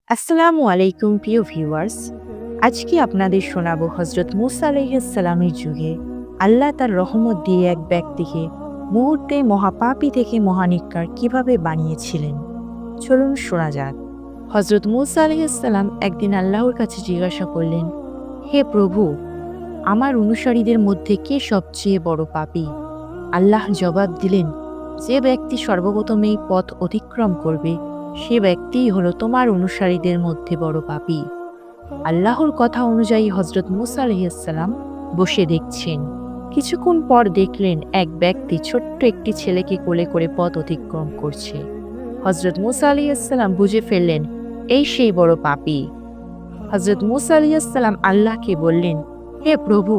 আসসালামু আলাইকুম প্রিয় ভিউয়ার্স। আজকে আপনাদের শোনাবো হজরত মুসা আলাইহিস সালামের যুগে আল্লাহ তার রহমত দিয়ে এক ব্যক্তিকে মুহূর্তে মহাপাপী থেকে মহানিক্কার কিভাবে বানিয়েছিলেন। চলুন শোনা যাক। হজরত মুসা আলাইহিস সালাম একদিন আল্লাহর কাছে জিজ্ঞাসা করলেন, হে প্রভু, আমার অনুসারীদের মধ্যে কে সবচেয়ে বড় পাপী? আল্লাহ জবাব দিলেন, যে ব্যক্তি সর্বপ্রথম এই পথ অতিক্রম করবে সে ব্যক্তিই হলো তোমার অনুসারীদের মধ্যে বড় পাপী। আল্লাহর কথা অনুযায়ী হজরত মুসা আলাইহিস সালাম বসে দেখছেন। কিছুক্ষণ পর দেখলেন এক ব্যক্তি ছোট্ট একটি ছেলেকে কোলে করে পথ অতিক্রম করছে। হজরত মুসা আলাইহিস সালাম বুঝে ফেললেন এই সেই বড় পাপী। হজরত মুসা আলাইহিস সালাম আল্লাহকে বললেন, হে প্রভু,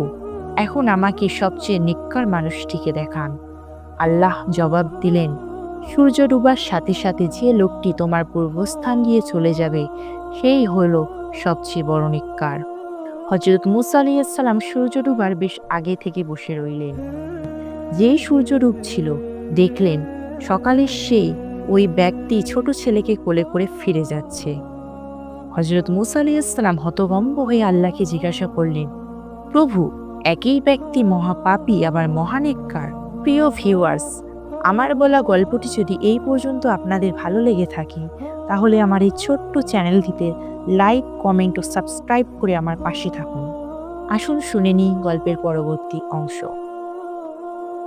এখন আমাকে সবচেয়ে নিক্কার মানুষটিকে দেখান। আল্লাহ জবাব দিলেন, সূর্য ডুবার সাথে সাথে যে লোকটি তোমার পূর্বস্থান দিয়ে চলে যাবে সেই হল সবচেয়ে বড় নিক্কার। হযরত মুসা আলাইহিস সালাম সূর্য ডুবার বেশ আগে থেকে বসে রইলেন। যেই সূর্য ডুবছিল দেখলেন সকালে ওই ব্যক্তি ছোট ছেলেকে কোলে করে ফিরে যাচ্ছে। হযরত মুসা আলাইহিস সালাম হতভম্ব হয়ে আল্লাহকে জিজ্ঞাসা করলেন, প্রভু, একই ব্যক্তি মহাপাপী আবার মহানেককার। প্রিয় ভিউয়ার্স, আমার বলা গল্পটি যদি এই পর্যন্ত আপনাদের ভালো লেগে থাকে তাহলে আমার এই ছোট্ট চ্যানেলটিতে লাইক, কমেন্ট ও সাবস্ক্রাইব করে আমার পাশে থাকুন। আসুন শুনে নিই গল্পের পরবর্তী অংশ।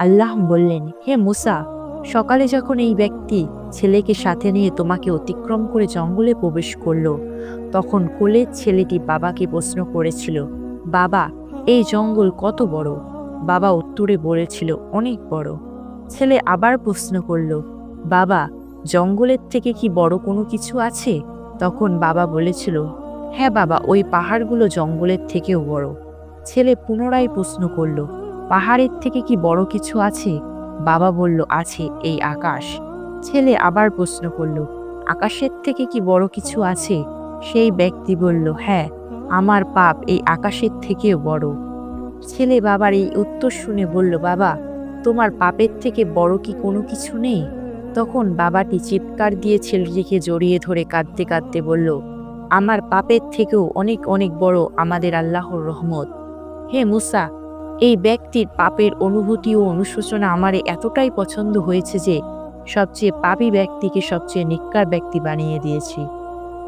আল্লাহ বললেন, হে মুসা, সকালে যখন এই ব্যক্তি ছেলেকে সাথে নিয়ে তোমাকে অতিক্রম করে জঙ্গলে প্রবেশ করল তখন কোলের ছেলেটি বাবাকে প্রশ্ন করেছিল, বাবা, এই জঙ্গল কত বড়? বাবা উত্তরে বলেছিল, অনেক বড়। ছেলে আবার প্রশ্ন করল, বাবা, জঙ্গলের থেকে কি বড় কোনো কিছু আছে? তখন বাবা বলেছিল, হ্যাঁ বাবা, ওই পাহাড়গুলো জঙ্গলের থেকেও বড়। ছেলে পুনরায় প্রশ্ন করল, পাহাড়ের থেকে কি বড় কিছু আছে? বাবা বলল, আছে, এই আকাশ। ছেলে আবার প্রশ্ন করল, আকাশের থেকে কি বড় কিছু আছে? সেই ব্যক্তি বলল, হ্যাঁ, আমার পাপ এই আকাশের থেকেও বড়। ছেলে বাবার এই উত্তর শুনে বলল, বাবা, তোমার পাপের থেকে বড় কি কোনো কিছু নেই? তখন বাবাটি চিৎকার দিয়ে ছেলেটিকে জড়িয়ে ধরে কাঁদতে কাঁদতে বলল, আমার পাপের থেকেও অনেক অনেক বড় আমাদের আল্লাহর রহমত। হে মুসা, এই ব্যক্তির পাপের অনুভূতি ও অনুশোচনা আমারে এতটাই পছন্দ হয়েছে যে সবচেয়ে পাপী ব্যক্তিকে সবচেয়ে নিক্কার ব্যক্তি বানিয়ে দিয়েছি।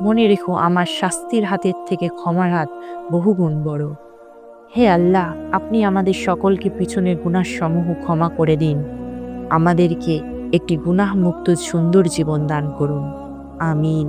মনে রেখো, আমার শাস্তির হাতের থেকে ক্ষমার হাত বহুগুণ বড়। হে আল্লাহ, আপনি আমাদের সকলকে পিছনের গুনাহ সমূহ ক্ষমা করে দিন। আমাদেরকে একটি গুনাহমুক্ত সুন্দর জীবন দান করুন। আমিন।